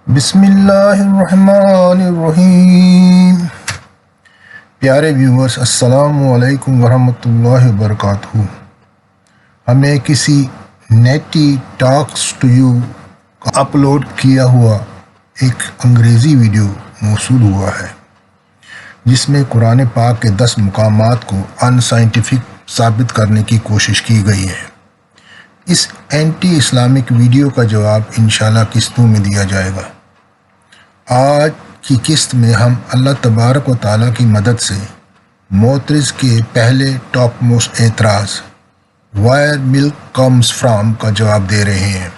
بسم اللہ الرحمن الرحیم۔ پیارے ویورز، السلام علیکم ورحمۃ اللہ وبرکاتہ۔ ہمیں کسی نیٹی ٹاکس ٹو یو کا اپلوڈ کیا ہوا ایک انگریزی ویڈیو موصول ہوا ہے جس میں قرآن پاک کے 10 مقامات کو ان سائنٹیفک ثابت کرنے کی کوشش کی گئی ہے۔ اس اینٹی اسلامک ویڈیو کا جواب انشاءاللہ قسطوں میں دیا جائے گا۔ آج کی قسط میں ہم اللہ تبارک و تعالیٰ کی مدد سے معترض کے پہلے ٹاپ موسٹ اعتراض وائر ملک کمز فرام کا جواب دے رہے ہیں۔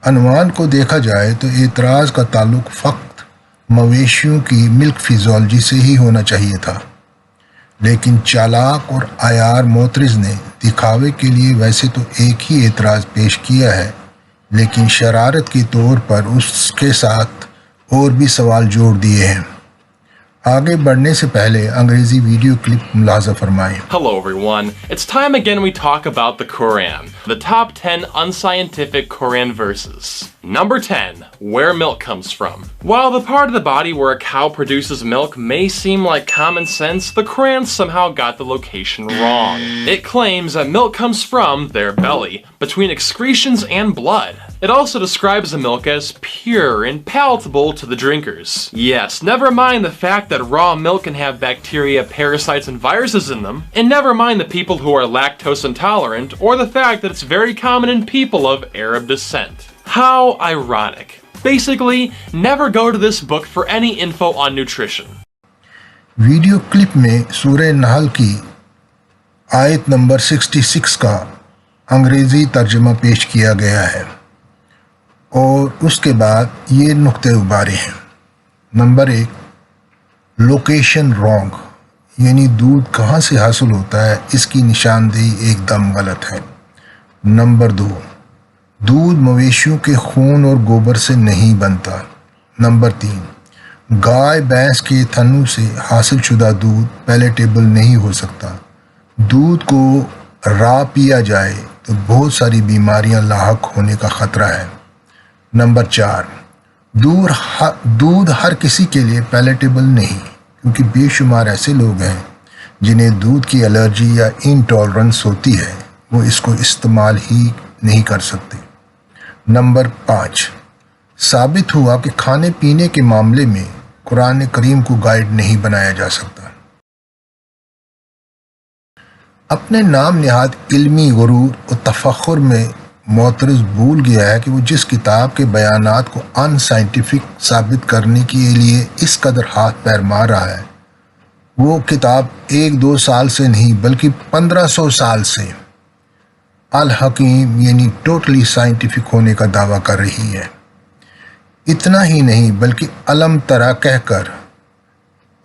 عنوان کو دیکھا جائے تو اعتراض کا تعلق فقط مویشیوں کی ملک فیزیولوجی سے ہی ہونا چاہیے تھا، لیکن چالاک اور عیار معترض نے دکھاوے کے لیے ویسے تو ایک ہی اعتراض پیش کیا ہے، لیکن شرارت کے طور پر اس کے ساتھ اور بھی سوال جوڑ دیے ہیں۔ آگے بڑھنے سے پہلے انگریزی ویڈیو کلپ ملاحظہ فرمائیں۔ Hello everyone, it's time again we talk about the Quran, the top 10 unscientific Quran verses. Number 10, where milk comes from. While the part of the body where a cow produces milk may seem like common sense, the Quran somehow got the location wrong. It claims that milk comes from their belly, between excretions and blood. It also describes the milk as pure and palatable to the drinkers. Yes, never mind the fact that raw milk can have bacteria, parasites, and viruses in them, and never mind the people who are lactose intolerant, or the fact that it's very common in people of Arab descent. How ironic. Basically, never go to this book for any info on nutrition. Video clip میں سورہ نحل کی آیت number 66 کا انگریزی ترجمہ پیش کیا گیا ہے اور اس کے بعد یہ نقطے ابارے ہیں۔ نمبر 1، لوکیشن رانگ، یعنی دودھ کہاں سے حاصل ہوتا ہے اس کی نشاندہی ایک دم غلط ہے۔ نمبر 2، دودھ مویشیوں کے خون اور گوبر سے نہیں بنتا۔ نمبر 3، گائے بھینس کے تھنوں سے حاصل شدہ دودھ پیلیٹیبل نہیں ہو سکتا۔ دودھ کو را پیا جائے تو بہت ساری بیماریاں لاحق ہونے کا خطرہ ہے۔ نمبر 4، دودھ ہر کسی کے لیے پیلیٹیبل نہیں، کیونکہ بے شمار ایسے لوگ ہیں جنہیں دودھ کی الرجی یا انٹالرنس ہوتی ہے، وہ اس کو استعمال ہی نہیں کر سکتے۔ نمبر 5، ثابت ہوا کہ کھانے پینے کے معاملے میں قرآن کریم کو گائیڈ نہیں بنایا جا سکتا۔ اپنے نام نہاد علمی غرور و تفخر میں معترض بھول گیا ہے کہ وہ جس کتاب کے بیانات کو ان سائنٹیفک ثابت کرنے کے لیے اس قدر ہاتھ پیر مار رہا ہے، وہ کتاب 1-2 سال سے نہیں بلکہ 1500 سال سے الحکیم یعنی ٹوٹلی سائنٹیفک ہونے کا دعویٰ کر رہی ہے۔ اتنا ہی نہیں بلکہ علم ترا کہہ کر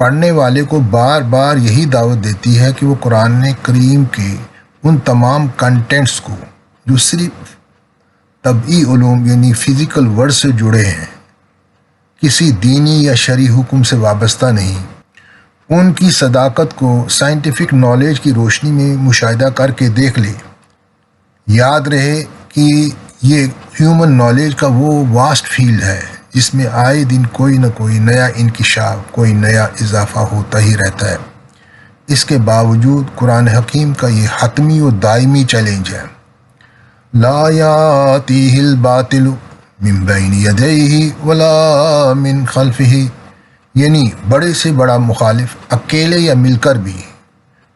پڑھنے والے کو بار بار یہی دعوت دیتی ہے کہ وہ قرآن کریم کے ان تمام کنٹینٹس کو جو صرف طبعی علوم یعنی فزیکل ورڈ سے جڑے ہیں، کسی دینی یا شرعی حکم سے وابستہ نہیں، ان کی صداقت کو سائنٹیفک نالج کی روشنی میں مشاہدہ کر کے دیکھ لے۔ یاد رہے کہ یہ ہیومن نالج کا وہ واسٹ فیلڈ ہے جس میں آئے دن کوئی نہ کوئی نیا انکشاف، کوئی نیا اضافہ ہوتا ہی رہتا ہے۔ اس کے باوجود قرآن حکیم کا یہ حتمی و دائمی چیلنج ہے، لا یاتیہ الباطل من بین یدیہ ولا من خلفہ، یعنی بڑے سے بڑا مخالف اکیلے یا مل کر بھی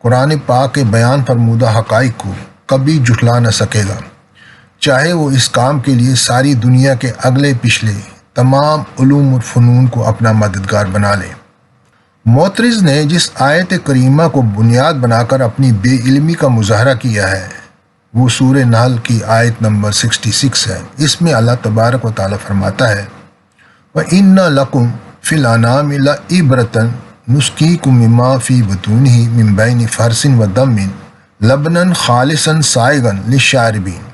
قرآن پاک کے بیان فرمودہ حقائق کو کبھی جھٹلا نہ سکے گا، چاہے وہ اس کام کے لیے ساری دنیا کے اگلے پچھلے تمام علوم اور فنون کو اپنا مددگار بنا لے۔ معترض نے جس آیت کریمہ کو بنیاد بنا کر اپنی بے علمی کا مظاہرہ کیا ہے وہ سورہ نحل کی آیت نمبر 66 ہے۔ اس میں اللہ تبارک و تعالیٰ فرماتا ہے وَإِنَّ لَكُمْ فِي الْأَنْعَامِ لَعِبْرَةً نُسْقِيكُم مِّمَّا فِي بُطُونِهِ مِن بَيْنِ فَرْثٍ وَدَمٍ لَبَنًا خَالِصًا سَائِغًا لِلشَّارِبِينَ۔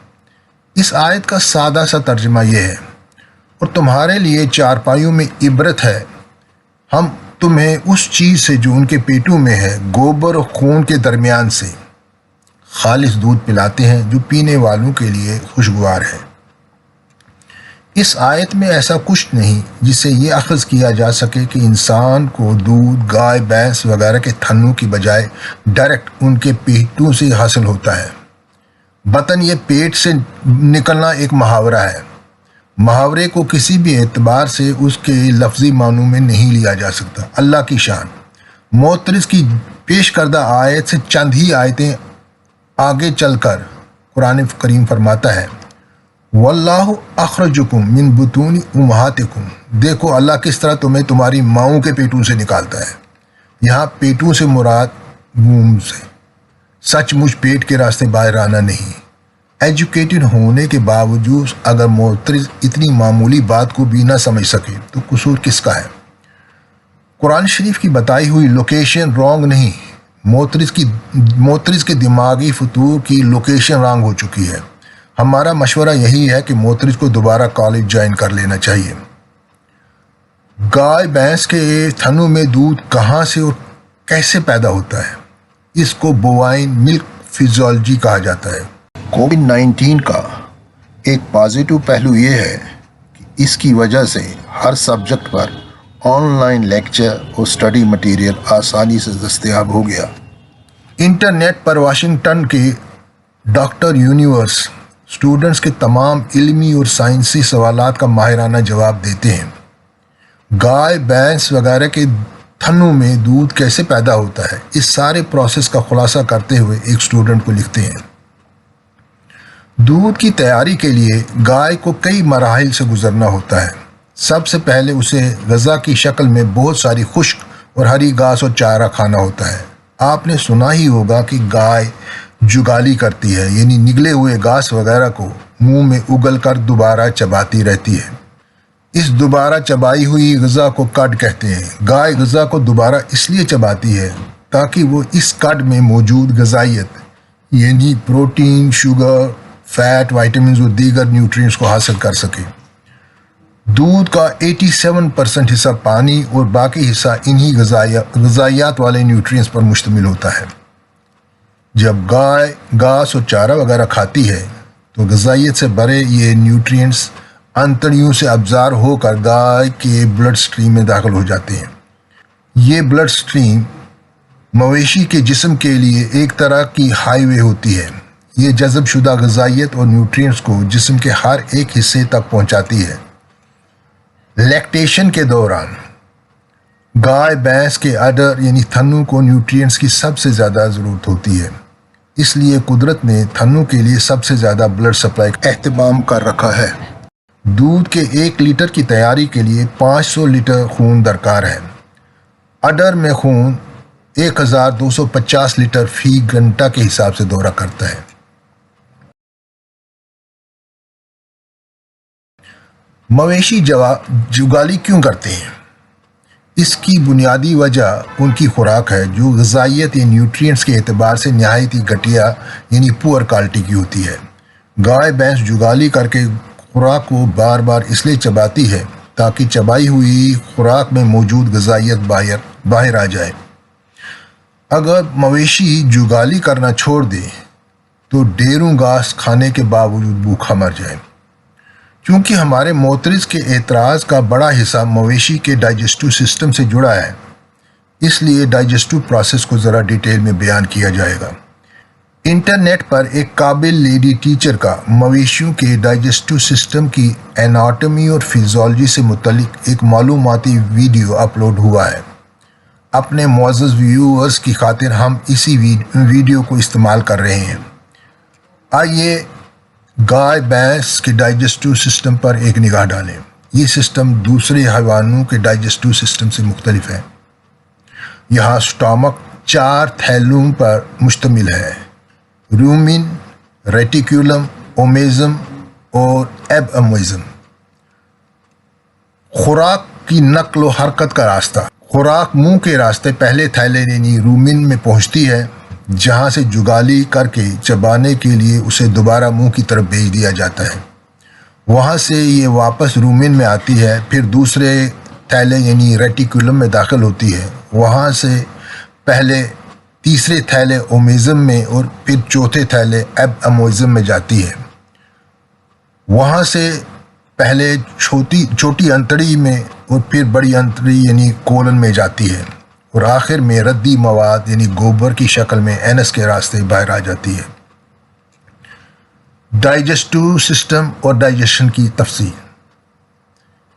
اس آیت کا سادہ سا ترجمہ یہ ہے، اور تمہارے لیے چارپائیوں میں عبرت ہے، ہم تمہیں اس چیز سے جو ان کے پیٹوں میں ہے گوبر اور خون کے درمیان سے خالص دودھ پلاتے ہیں جو پینے والوں کے لیے خوشگوار ہے۔ اس آیت میں ایسا کچھ نہیں جس سے یہ اخذ کیا جا سکے کہ انسان کو دودھ گائے بھینس وغیرہ کے تھنوں کی بجائے ڈائریکٹ ان کے پیٹوں سے حاصل ہوتا ہے۔ بطن یہ پیٹ سے نکلنا ایک محاورہ ہے۔ محاورے کو کسی بھی اعتبار سے اس کے لفظی معنوں میں نہیں لیا جا سکتا۔ اللہ کی شان۔ معترض کی پیش کردہ آیت سے چند ہی آیتیں آگے چل کر قرآن کریم فرماتا ہے واللہ اخرجکم من بطون امہاتکم، دیکھو اللہ کس طرح تمہیں تمہاری ماؤں کے پیٹوں سے نکالتا ہے۔ یہاں پیٹوں سے مراد ووم سے، سچ مچ پیٹ کے راستے باہر آنا نہیں۔ ایجوکیٹڈ ہونے کے باوجود اگر معترض اتنی معمولی بات کو بھی نہ سمجھ سکے تو قصور کس کا ہے؟ قرآن شریف کی بتائی ہوئی لوکیشن رانگ نہیں، معترض کے دماغی فطور کی لوکیشن رانگ ہو چکی ہے۔ ہمارا مشورہ یہی ہے کہ معترض کو دوبارہ کالج جوائن کر لینا چاہیے۔ گائے بھینس کے تھنوں میں دودھ کہاں سے اور کیسے پیدا ہوتا ہے؟ اس کو بوائن ملک فزیولوجی کہا جاتا ہے۔ کووڈ-19 کا ایک پازیٹو پہلو یہ ہے کہ اس کی وجہ سے ہر سبجیکٹ پر آن لائن لیکچر اور سٹڈی مٹیریل آسانی سے دستیاب ہو گیا۔ انٹرنیٹ پر واشنگٹن کے ڈاکٹر یونیورس اسٹوڈنٹس کے تمام علمی اور سائنسی سوالات کا ماہرانہ جواب دیتے ہیں۔ گائے بھینس وغیرہ کے تھنوں میں دودھ کیسے پیدا ہوتا ہے، اس سارے پروسیس کا خلاصہ کرتے ہوئے ایک اسٹوڈنٹ کو لکھتے ہیں دودھ کی تیاری کے لیے گائے کو کئی مراحل سے گزرنا ہوتا ہے۔ سب سے پہلے اسے غذا کی شکل میں بہت ساری خشک اور ہری گھاس اور چارہ کھانا ہوتا ہے۔ آپ نے سنا ہی ہوگا کہ گائے جگالی کرتی ہے، یعنی نگلے ہوئے گھاس وغیرہ کو منہ میں اگل کر دوبارہ چباتی رہتی ہے۔ اس دوبارہ چبائی ہوئی غذا کو کڈ کہتے ہیں۔ گائے غذا کو دوبارہ اس لیے چباتی ہے تاکہ وہ اس کڈ میں موجود غذائیت یعنی پروٹین، شوگر، فیٹ، وائٹامنز اور دیگر نیوٹرینٹس کو حاصل کر سکے۔ دودھ کا 87% حصہ پانی اور باقی حصہ انہی غذائیات والے نیوٹرینٹس پر مشتمل ہوتا ہے۔ جب گائے گھاس اور چارہ وغیرہ کھاتی ہے تو غذائیت سے بھرے یہ نیوٹرینٹس انتڑیوں سے ابزار ہو کر گائے کے بلڈ سٹریم میں داخل ہو جاتے ہیں۔ یہ بلڈ سٹریم مویشی کے جسم کے لیے ایک طرح کی ہائی وے ہوتی ہے۔ یہ جذب شدہ غذائیت اور نیوٹرینٹس کو جسم کے ہر ایک حصے تک پہنچاتی ہے۔ لیکٹیشن کے دوران گائے بھینس کے اڈر یعنی تھنوں کو نیوٹرینٹس کی سب سے زیادہ ضرورت ہوتی ہے۔ اس لیے قدرت نے تھنوں کے لیے سب سے زیادہ بلڈ سپلائی کا اہتمام کر رکھا ہے۔ دودھ کے 1 لیٹر کی تیاری کے لیے 500 لیٹر خون درکار ہے۔ اڈر میں خون 1250 لیٹر فی گھنٹہ کے حساب سے دورہ کرتا ہے۔ مویشی جگالی کیوں کرتے ہیں؟ اس کی بنیادی وجہ ان کی خوراک ہے جو غذائیت یا نیوٹرینٹس کے اعتبار سے نہایت ہی گھٹیا یعنی پور کوالٹی کی ہوتی ہے۔ گائے بھینس جگالی کر کے خوراک کو بار بار اس لیے چباتی ہے تاکہ چبائی ہوئی خوراک میں موجود غذائیت باہر آ جائے۔ اگر مویشی جگالی کرنا چھوڑ دے تو ڈھیروں گھاس کھانے کے باوجود بھوکا مر جائے۔ چونکہ ہمارے معترض کے اعتراض کا بڑا حصہ مویشی کے ڈائجسٹو سسٹم سے جڑا ہے، اس لیے ڈائجسٹو پروسیس کو ذرا ڈیٹیل میں بیان کیا جائے گا۔ انٹرنیٹ پر ایک قابل لیڈی ٹیچر کا مویشیوں کے ڈائجسٹو سسٹم کی اناٹمی اور فزیولوجی سے متعلق ایک معلوماتی ویڈیو اپلوڈ ہوا ہے۔ اپنے معزز ویورز کی خاطر ہم اسی ویڈیو کو استعمال کر رہے ہیں۔ آئیے گائے بھینس کے ڈائجسٹو سسٹم پر ایک نگاہ ڈالیں۔ یہ سسٹم دوسرے حیوانوں کے ڈائجسٹو سسٹم سے مختلف ہے۔ یہاں سٹامک 4 تھیلوں پر مشتمل ہے: رومن، ریٹیکولم، اومیزم اور ایباموزم۔ خوراک کی نقل و حرکت کا راستہ: خوراک منہ کے راستے پہلے تھیلے یعنی رومن میں پہنچتی ہے، جہاں سے جگالی کر کے چبانے کے لیے اسے دوبارہ منہ کی طرف بھیج دیا جاتا ہے۔ وہاں سے یہ واپس رومن میں آتی ہے، پھر دوسرے تھیلے یعنی ریٹیکولم میں داخل ہوتی ہے، وہاں سے پہلے تیسرے تھیلے اومیزم میں اور پھر چوتھے تھیلے ایباموزم میں جاتی ہے۔ وہاں سے پہلے چھوٹی انتڑی میں اور پھر بڑی انتڑی یعنی کولن میں جاتی ہے اور آخر میں ردی مواد یعنی گوبر کی شکل میں اینس کے راستے باہر آ جاتی ہے۔ ڈائجسٹو سسٹم اور ڈائجیشن کی تفصیل،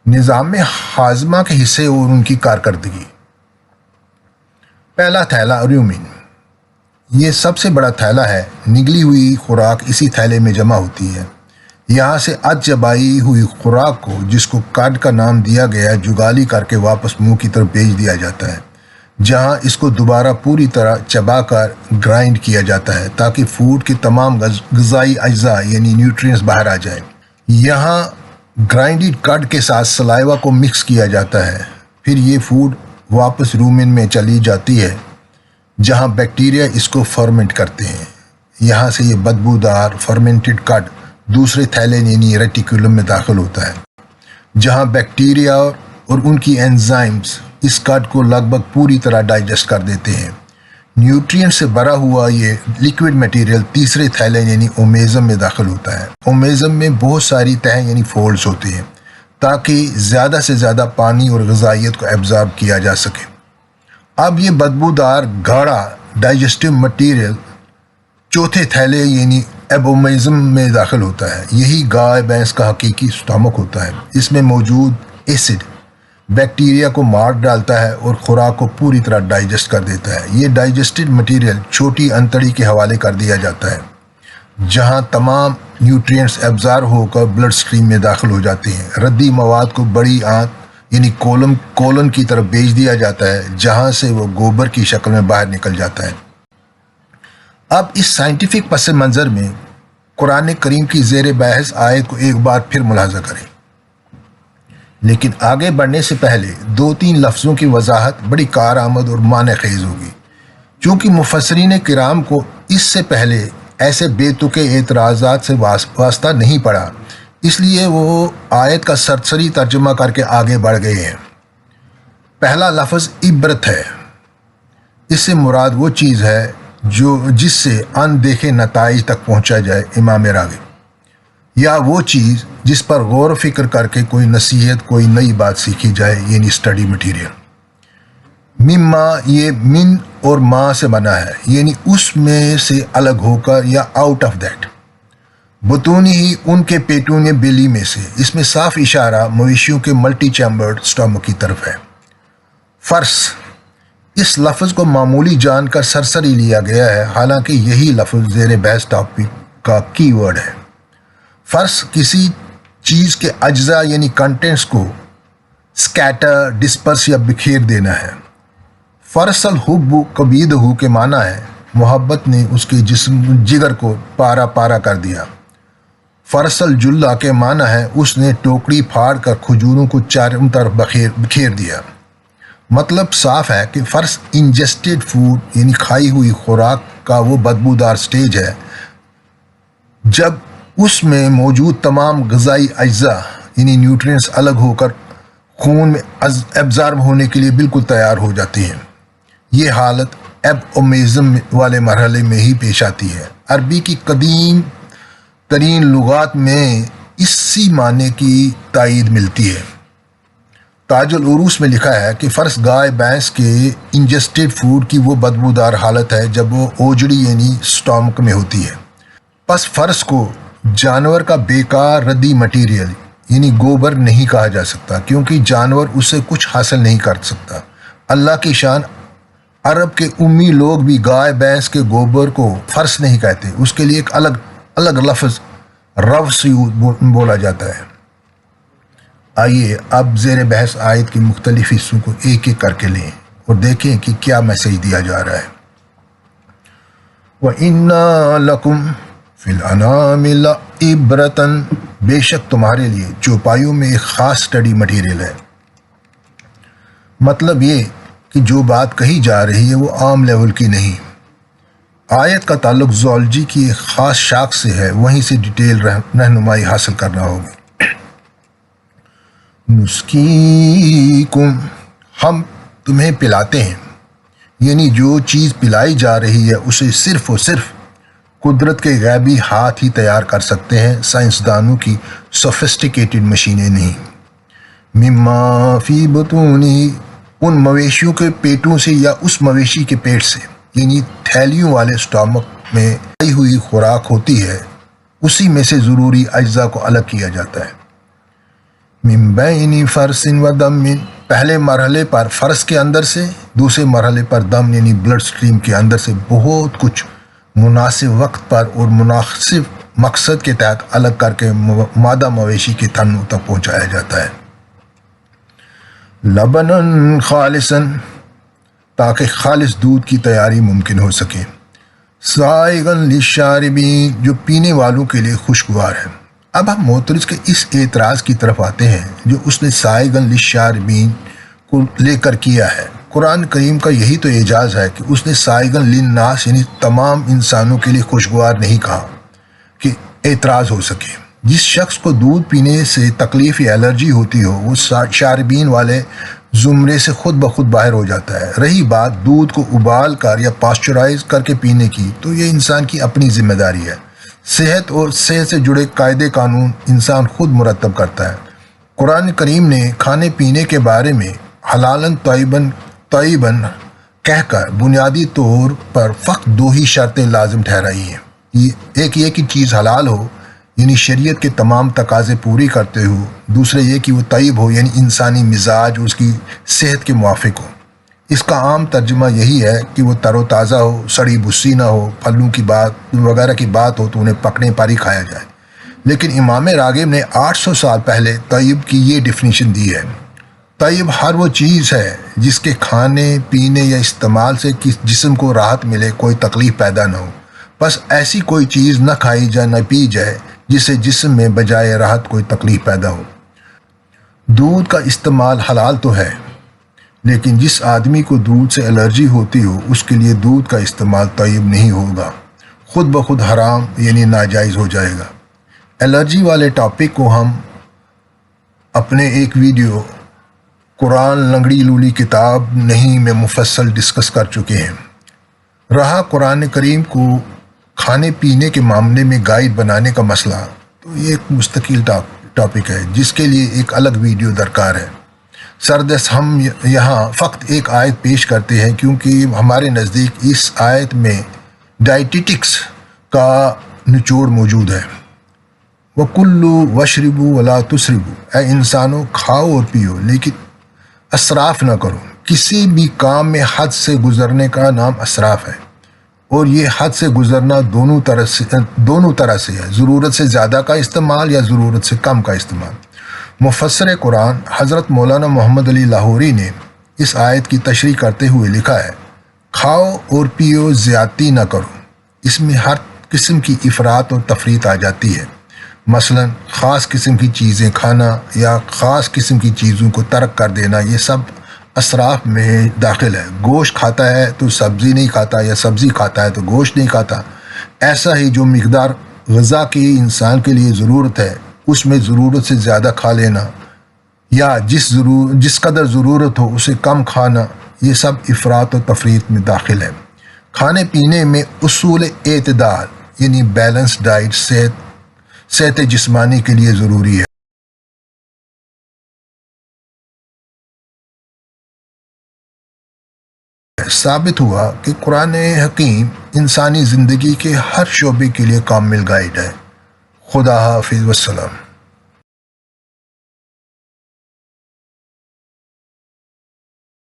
نظام ہاضمہ کے حصے اور ان کی کارکردگی۔ پہلا تھیلا رومن، یہ سب سے بڑا تھیلا ہے۔ نگلی ہوئی خوراک اسی تھیلے میں جمع ہوتی ہے۔ یہاں سے چبائی ہوئی خوراک کو، جس کو کڈ کا نام دیا گیا، جگالی کر کے واپس منہ کی طرف بھیج دیا جاتا ہے، جہاں اس کو دوبارہ پوری طرح چبا کر گرائنڈ کیا جاتا ہے تاکہ فوڈ کے تمام غذائی اجزاء یعنی نیوٹرینٹس باہر آ جائیں۔ یہاں گرائنڈڈ کڈ کے ساتھ سلائیوا کو مکس کیا جاتا ہے، پھر یہ فوڈ واپس رومن میں چلی جاتی ہے جہاں بیکٹیریا اس کو فرمنٹ کرتے ہیں۔ یہاں سے یہ بدبودار فرمنٹڈ کڈ دوسرے تھیلے یعنی ریٹیکولم میں داخل ہوتا ہے، جہاں بیکٹیریا اور ان کی انزائمز اس کڈ کو لگ بھگ پوری طرح ڈائجسٹ کر دیتے ہیں۔ نیوٹرینٹ سے بھرا ہوا یہ لیکوڈ میٹیریل تیسرے تھیلے یعنی اومیزم میں داخل ہوتا ہے۔ اومیزم میں بہت ساری تہیں یعنی فولڈز ہوتے ہیں تاکہ زیادہ سے زیادہ پانی اور غذائیت کو ایبزارب کیا جا سکے۔ اب یہ بدبودار گاڑھا ڈائجسٹو مٹیریل چوتھے تھیلے یعنی ایبومیزم میں داخل ہوتا ہے۔ یہی گائے بھینس کا حقیقی سٹامک ہوتا ہے۔ اس میں موجود ایسڈ بیکٹیریا کو مار ڈالتا ہے اور خوراک کو پوری طرح ڈائجسٹ کر دیتا ہے۔ یہ ڈائجسٹڈ مٹیریل چھوٹی انتڑی کے حوالے کر دیا جاتا ہے، جہاں تمام نیوٹرینٹس ایبزارب ہو کر بلڈ سٹریم میں داخل ہو جاتے ہیں۔ ردی مواد کو بڑی آنت یعنی کولن کی طرف بھیج دیا جاتا ہے، جہاں سے وہ گوبر کی شکل میں باہر نکل جاتا ہے۔ اب اس سائنٹیفک پس منظر میں قرآن کریم کی زیر بحث آیت کو ایک بار پھر ملاحظہ کریں، لیکن آگے بڑھنے سے پہلے 2-3 لفظوں کی وضاحت بڑی کارآمد اور معنی خیز ہوگی۔ چونکہ مفسرین کرام کو اس سے پہلے ایسے بے تکے اعتراضات سے واسطہ نہیں پڑا، اس لیے وہ آیت کا سرسری ترجمہ کر کے آگے بڑھ گئے ہیں۔ پہلا لفظ عبرت ہے۔ اس سے مراد وہ چیز ہے جس سے اندیکھے نتائج تک پہنچا جائے، امام راغب، یا وہ چیز جس پر غور و فکر کر کے کوئی نصیحت، کوئی نئی بات سیکھی جائے، یعنی اسٹڈی مٹیریل۔ مما، یہ من اور ما سے بنا ہے، یعنی اس میں سے الگ ہو کر یا آؤٹ آف دیٹ۔ بطونی ہی، ان کے پیٹوں نے بیلی میں سے، اس میں صاف اشارہ مویشیوں کے ملٹی چیمبرڈ سٹامک کی طرف ہے۔ فرس، اس لفظ کو معمولی جان کر سرسری لیا گیا ہے، حالانکہ یہی لفظ زیر بحث ٹاپک کا کی ورڈ ہے۔ فرس کسی چیز کے اجزاء یعنی کنٹینٹس کو سکیٹر، ڈسپرس یا بکھیر دینا ہے۔ فرس الحب کبیدہ کے معنی ہے محبت نے اس کے جگر کو پارا پارا کر دیا۔ فرس الجلہ کے معنی ہے اس نے ٹوکری پھاڑ کر کھجوروں کو چاروں طرف بکھیر دیا۔ مطلب صاف ہے کہ فرس انجسٹڈ فوڈ یعنی کھائی ہوئی خوراک کا وہ بدبودار سٹیج ہے جب اس میں موجود تمام غذائی اجزاء یعنی نیوٹرینٹس الگ ہو کر خون میں ایبزارب ہونے کے لیے بالکل تیار ہو جاتی ہیں۔ یہ حالت ایبومیزم والے مرحلے میں ہی پیش آتی ہے۔ عربی کی قدیم ترین لغات میں اسی معنی کی تائید ملتی ہے۔ تاج العروس میں لکھا ہے کہ فرس گائے بھینس کے انجسٹڈ فوڈ کی وہ بدبودار حالت ہے جب وہ اوجڑی یعنی سٹامک میں ہوتی ہے۔ پس فرس کو جانور کا بیکار ردی مٹیریل یعنی گوبر نہیں کہا جا سکتا، کیونکہ جانور اس سے کچھ حاصل نہیں کر سکتا۔ اللہ کی شان، عرب کے امی لوگ بھی گائے بھینس کے گوبر کو فرس نہیں کہتے، اس کے لیے ایک الگ لفظ روث بولا جاتا ہے۔ آئیے اب زیر بحث آیت کے مختلف حصوں کو ایک ایک کر کے لیں اور دیکھیں کہ کیا میسج دیا جا رہا ہے۔ وَإِنَّا لَكُمْ فِي الْأَنْعَامِ لَعِبْرَةً، بے شک تمہارے لیے چوپایوں میں ایک خاص اسٹڈی مٹیریل ہے۔ مطلب یہ کہ جو بات کہی جا رہی ہے وہ عام لیول کی نہیں۔ آیت کا تعلق زوالوجی کی ایک خاص شاخ سے ہے، وہیں سے ڈیٹیل رہنمائی حاصل کرنا ہوگی۔ نسقیکم، ہم تمہیں پلاتے ہیں، یعنی جو چیز پلائی جا رہی ہے اسے صرف اور صرف قدرت کے غیبی ہاتھ ہی تیار کر سکتے ہیں، سائنسدانوں کی سوفسٹیکیٹڈ مشینیں نہیں۔ مما فی بطونی، ان مویشیوں کے پیٹوں سے یا اس مویشی کے پیٹ سے، یعنی تھیلیوں والے سٹامک میں آئی ہوئی خوراک ہوتی ہے، اسی میں سے ضروری اجزاء کو الگ کیا جاتا ہے۔ من بین فرس و دم، پہلے مرحلے پر فرس کے اندر سے، دوسرے مرحلے پر دم یعنی بلڈ سٹریم کے اندر سے بہت کچھ مناسب وقت پر اور مناسب مقصد کے تحت الگ کر کے مادہ مویشی کے تھنوں تک پہنچایا جاتا ہے۔ لبنن خالصاً، تاکہ خالص دودھ کی تیاری ممکن ہو سکے، سائغن للشاربین، جو پینے والوں کے لیے خوشگوار ہے۔ اب ہم معترض کے اس اعتراض کی طرف آتے ہیں جو اس نے سائغن للشاربین کو لے کر کیا ہے۔ قرآن کریم کا یہی تو اعجاز ہے کہ اس نے سائغن للناس یعنی تمام انسانوں کے لیے خوشگوار نہیں کہا کہ اعتراض ہو سکے۔ جس شخص کو دودھ پینے سے تکلیف یا الرجی ہوتی ہو وہ شاربین والے زمرے سے خود بخود باہر ہو جاتا ہے۔ رہی بات دودھ کو ابال کر یا پاسچرائز کر کے پینے کی، تو یہ انسان کی اپنی ذمہ داری ہے۔ صحت اور صحت سے جڑے قاعدے قانون انسان خود مرتب کرتا ہے۔ قرآن کریم نے کھانے پینے کے بارے میں حلالن طیبن کہہ کر بنیادی طور پر فقط دو ہی شرطیں لازم ٹھہرائی ہیں۔ ایک یہ کہ چیز حلال ہو یعنی شریعت کے تمام تقاضے پوری کرتے ہو، دوسرے یہ کہ وہ طیب ہو یعنی انسانی مزاج اور اس کی صحت کے موافق ہو۔ اس کا عام ترجمہ یہی ہے کہ وہ تر و تازہ ہو، سڑی بسی نہ ہو، پھلوں کی بات وغیرہ کی بات ہو تو انہیں پکنے پر ہی کھایا جائے۔ لیکن امام راغب نے 800 سال پہلے طیب کی یہ ڈیفینیشن دی ہے۔ طیب ہر وہ چیز ہے جس کے کھانے پینے یا استعمال سے جسم کو راحت ملے، کوئی تکلیف پیدا نہ ہو۔ بس ایسی کوئی چیز نہ کھائی جائے نہ پی جائے جس سے جسم میں بجائے راحت کوئی تکلیف پیدا ہو۔ دودھ کا استعمال حلال تو ہے، لیکن جس آدمی کو دودھ سے الرجی ہوتی ہو اس کے لیے دودھ کا استعمال طیب نہیں ہوگا، خود بخود حرام یعنی ناجائز ہو جائے گا۔ الرجی والے ٹاپک کو ہم اپنے ایک ویڈیو قرآن لنگڑی لولی کتاب نہیں میں مفصل ڈسکس کر چکے ہیں۔ رہا قرآن کریم کو کھانے پینے کے معاملے میں گائیڈ بنانے کا مسئلہ، تو یہ ایک مستقل ٹاپک ہے جس کے لیے ایک الگ ویڈیو درکار ہے۔ سردست ہم یہاں فقط ایک آیت پیش کرتے ہیں کیونکہ ہمارے نزدیک اس آیت میں ڈائٹیٹکس کا نچوڑ موجود ہے۔ وَكُلُّوا وَاشْرِبُوا وَلَا تُسْرِفُوا، اے انسانوں کھاؤ اور پیو لیکن اسراف نہ کرو۔ کسی بھی کام میں حد سے گزرنے کا نام اسراف ہے، اور یہ حد سے گزرنا دونوں طرح سے ہے، ضرورت سے زیادہ کا استعمال یا ضرورت سے کم کا استعمال۔ مفسر قرآن حضرت مولانا محمد علی لاہوری نے اس آیت کی تشریح کرتے ہوئے لکھا ہے، کھاؤ اور پیو زیادتی نہ کرو۔ اس میں ہر قسم کی افراط اور تفریط آ جاتی ہے، مثلا خاص قسم کی چیزیں کھانا یا خاص قسم کی چیزوں کو ترک کر دینا، یہ سب اسراف میں داخل ہے۔ گوشت کھاتا ہے تو سبزی نہیں کھاتا، یا سبزی کھاتا ہے تو گوشت نہیں کھاتا۔ ایسا ہی جو مقدار غذا کی انسان کے لیے ضرورت ہے اس میں ضرورت سے زیادہ کھا لینا، یا جس قدر ضرورت ہو اسے کم کھانا، یہ سب افراط و تفریط میں داخل ہے۔ کھانے پینے میں اصول اعتدال یعنی بیلنس ڈائٹ صحت جسمانی کے لیے ضروری ہے۔ ثابت ہوا کہ قرآن حکیم انسانی زندگی کے ہر شعبے کے لیے کامل گائیڈ ہے۔ خدا حافظ والسلام۔